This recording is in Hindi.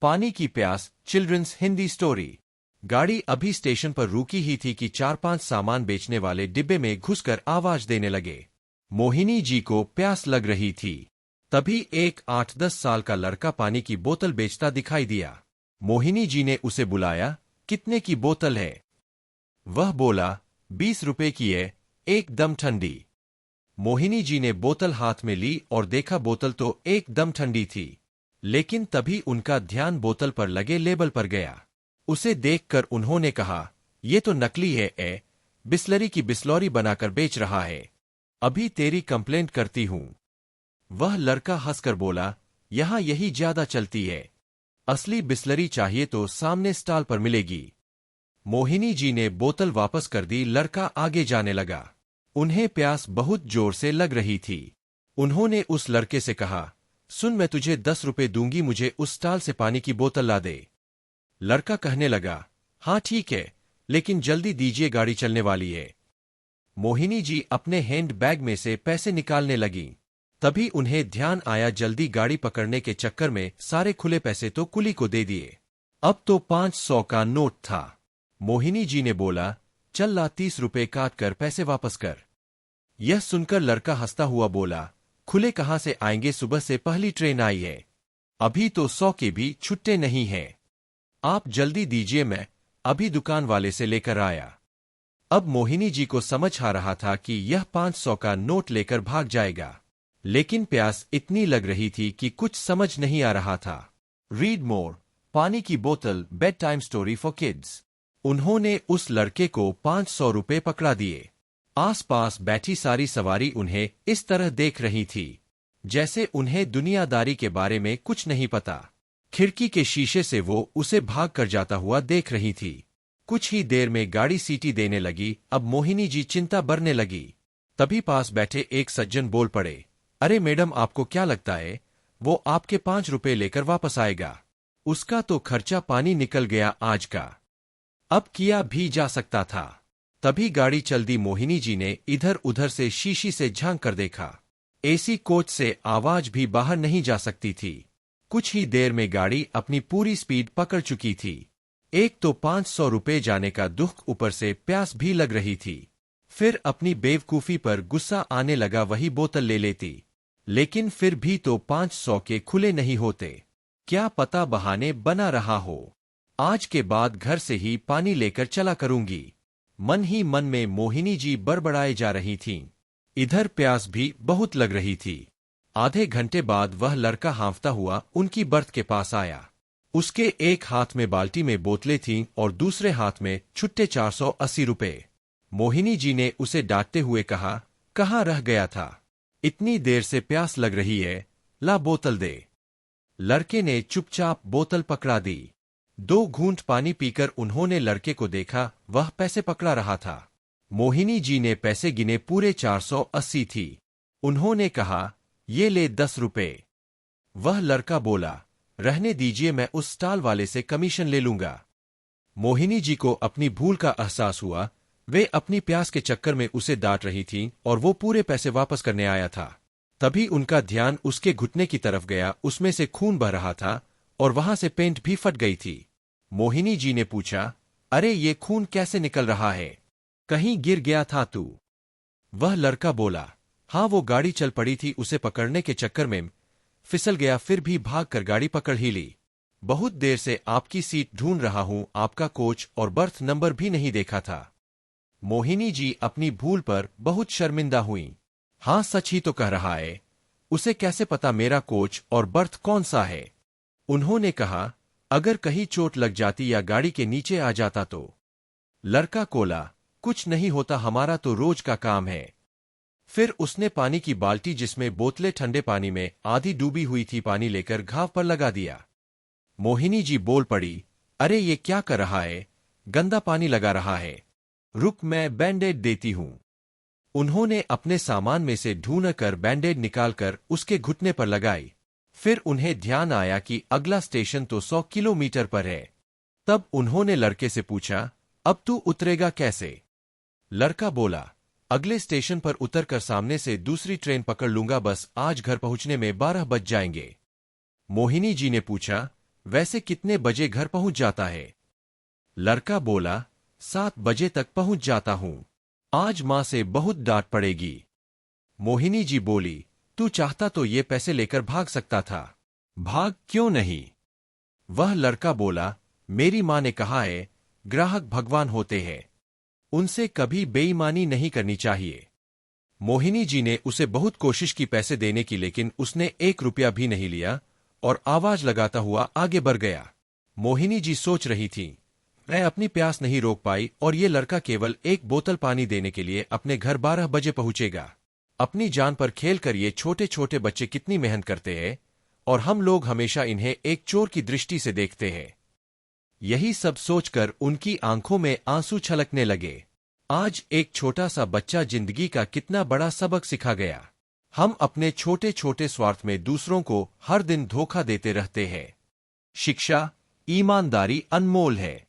पानी की प्यास चिल्ड्रंस हिंदी स्टोरी। गाड़ी अभी स्टेशन पर रुकी ही थी कि 4-5 सामान बेचने वाले डिब्बे में घुसकर आवाज देने लगे। मोहिनी जी को प्यास लग रही थी। तभी एक 8-10 साल का लड़का पानी की बोतल बेचता दिखाई दिया। मोहिनी जी ने उसे बुलाया, कितने की बोतल है? वह बोला, 20 रुपए की है, एकदम ठंडी। मोहिनी जी ने बोतल हाथ में ली और देखा बोतल तो एकदम ठंडी थी। लेकिन तभी उनका ध्यान बोतल पर लगे लेबल पर गया। उसे देखकर उन्होंने कहा, ये तो नकली है, बिस्लरी की बिस्लौरी बनाकर बेच रहा है। अभी तेरी कंप्लेंट करती हूं। वह लड़का हंसकर बोला, यहां यही ज्यादा चलती है। असली बिस्लरी चाहिए तो सामने स्टॉल पर मिलेगी। मोहिनी जी ने बोतल वापस कर दी। लड़का आगे जाने लगा। उन्हें प्यास बहुत जोर से लग रही थी। उन्होंने उस लड़के से कहा, सुन, मैं तुझे 10 रुपए दूंगी, मुझे उस स्टॉल से पानी की बोतल ला दे। लड़का कहने लगा, हाँ ठीक है, लेकिन जल्दी दीजिए, गाड़ी चलने वाली है। मोहिनी जी अपने हैंड बैग में से पैसे निकालने लगी। तभी उन्हें ध्यान आया, जल्दी गाड़ी पकड़ने के चक्कर में सारे खुले पैसे तो कुली को दे दिए। अब तो 500 का नोट था। मोहिनी जी ने बोला, चल ला, 30 रुपए काट कर पैसे वापस कर। यह सुनकर लड़का हंसता हुआ बोला, खुले कहां से आएंगे, सुबह से पहली ट्रेन आई है, अभी तो 100 के भी छुट्टे नहीं हैं। आप जल्दी दीजिए, मैं अभी दुकान वाले से लेकर आया। अब मोहिनी जी को समझ आ रहा था कि यह 500 का नोट लेकर भाग जाएगा, लेकिन प्यास इतनी लग रही थी कि कुछ समझ नहीं आ रहा था। रीड मोर, पानी की बोतल, bed time story for kids. उन्होंने उस लड़के को 500 रुपए पकड़ा दिए। आसपास बैठी सारी सवारी उन्हें इस तरह देख रही थी जैसे उन्हें दुनियादारी के बारे में कुछ नहीं पता। खिड़की के शीशे से वो उसे भाग कर जाता हुआ देख रही थी। कुछ ही देर में गाड़ी सीटी देने लगी। अब मोहिनी जी चिंता बढ़ने लगी। तभी पास बैठे एक सज्जन बोल पड़े, अरे मैडम, आपको क्या लगता है वो आपके 5 रुपए लेकर वापस आएगा? उसका तो खर्चा पानी निकल गया आज का, अब किया भी जा सकता था। तभी गाड़ी चल दी। मोहिनी जी ने इधर उधर से शीशी से झांक कर देखा। एसी कोच से आवाज भी बाहर नहीं जा सकती थी। कुछ ही देर में गाड़ी अपनी पूरी स्पीड पकड़ चुकी थी। एक तो 500 रुपए जाने का दुख, ऊपर से प्यास भी लग रही थी। फिर अपनी बेवकूफी पर गुस्सा आने लगा, वही बोतल ले लेती। लेकिन फिर भी तो 500 के खुले नहीं होते। क्या पता बहाने बना रहा हो। आज के बाद घर से ही पानी लेकर चला करूंगी। मन ही मन में मोहिनी जी बड़बड़ाए जा रही थीं। इधर प्यास भी बहुत लग रही थी। आधे घंटे बाद वह लड़का हांफता हुआ उनकी बर्थ के पास आया। उसके एक हाथ में बाल्टी में बोतलें थीं और दूसरे हाथ में छुट्टे 480 रुपए। मोहिनी जी ने उसे डांटते हुए कहा, कहाँ रह गया था? इतनी देर से प्यास लग रही है, ला बोतल दे। लड़के ने चुपचाप बोतल पकड़ा दी। 2 घूंट पानी पीकर उन्होंने लड़के को देखा, वह पैसे पकड़ा रहा था। मोहिनी जी ने पैसे गिने, पूरे 480 थी। उन्होंने कहा, ये ले 10 रुपए। वह लड़का बोला, रहने दीजिए, मैं उस स्टॉल वाले से कमीशन ले लूंगा। मोहिनी जी को अपनी भूल का एहसास हुआ। वे अपनी प्यास के चक्कर में उसे डांट रही थीं और वो पूरे पैसे वापस करने आया था। तभी उनका ध्यान उसके घुटने की तरफ गया। उसमें से खून बह रहा था और वहां से पेंट भी फट गई थी। मोहिनी जी ने पूछा, अरे ये खून कैसे निकल रहा है? कहीं गिर गया था तू? वह लड़का बोला, हाँ, वो गाड़ी चल पड़ी थी, उसे पकड़ने के चक्कर में फिसल गया, फिर भी भागकर गाड़ी पकड़ ही ली। बहुत देर से आपकी सीट ढूंढ रहा हूं, आपका कोच और बर्थ नंबर भी नहीं देखा था। मोहिनी जी अपनी भूल पर बहुत शर्मिंदा हुई। हाँ, सच ही तो कह रहा है, उसे कैसे पता मेरा कोच और बर्थ कौन सा है? उन्होंने कहा, अगर कहीं चोट लग जाती या गाड़ी के नीचे आ जाता तो? लड़का कोला, कुछ नहीं होता, हमारा तो रोज का काम है। फिर उसने पानी की बाल्टी जिसमें बोतलें ठंडे पानी में आधी डूबी हुई थी, पानी लेकर घाव पर लगा दिया। मोहिनी जी बोल पड़ी, अरे ये क्या कर रहा है, गंदा पानी लगा रहा है, रुक मैं बैंडेड देती हूं। उन्होंने अपने सामान में से ढूंढ कर बैंडेड निकालकर उसके घुटने पर लगाई। फिर उन्हें ध्यान आया कि अगला स्टेशन तो 100 किलोमीटर पर है। तब उन्होंने लड़के से पूछा, अब तू उतरेगा कैसे? लड़का बोला, अगले स्टेशन पर उतरकर सामने से दूसरी ट्रेन पकड़ लूंगा, बस आज घर पहुंचने में 12 बज जाएंगे। मोहिनी जी ने पूछा, वैसे कितने बजे घर पहुंच जाता है? लड़का बोला, 7 बजे तक पहुंच जाता हूं। आज मां से बहुत डांट पड़ेगी। मोहिनी जी बोली, तू चाहता तो ये पैसे लेकर भाग सकता था। भाग क्यों नहीं? वह लड़का बोला, मेरी मां ने कहा है, ग्राहक भगवान होते हैं, उनसे कभी बेईमानी नहीं करनी चाहिए। मोहिनी जी ने उसे बहुत कोशिश की पैसे देने की, लेकिन उसने 1 रुपया भी नहीं लिया और आवाज लगाता हुआ आगे बढ़ गया। मोहिनी जी सोच रही थी, मैं अपनी प्यास नहीं रोक पाई और ये लड़का केवल 1 बोतल पानी देने के लिए अपने घर 12 बजे पहुंचेगा। अपनी जान पर खेलकर ये छोटे छोटे बच्चे कितनी मेहनत करते हैं और हम लोग हमेशा इन्हें एक चोर की दृष्टि से देखते हैं। यही सब सोचकर उनकी आंखों में आंसू छलकने लगे। आज एक छोटा सा बच्चा जिंदगी का कितना बड़ा सबक सिखा गया। हम अपने छोटे छोटे स्वार्थ में दूसरों को हर दिन धोखा देते रहते हैं। शिक्षा, ईमानदारी अनमोल है।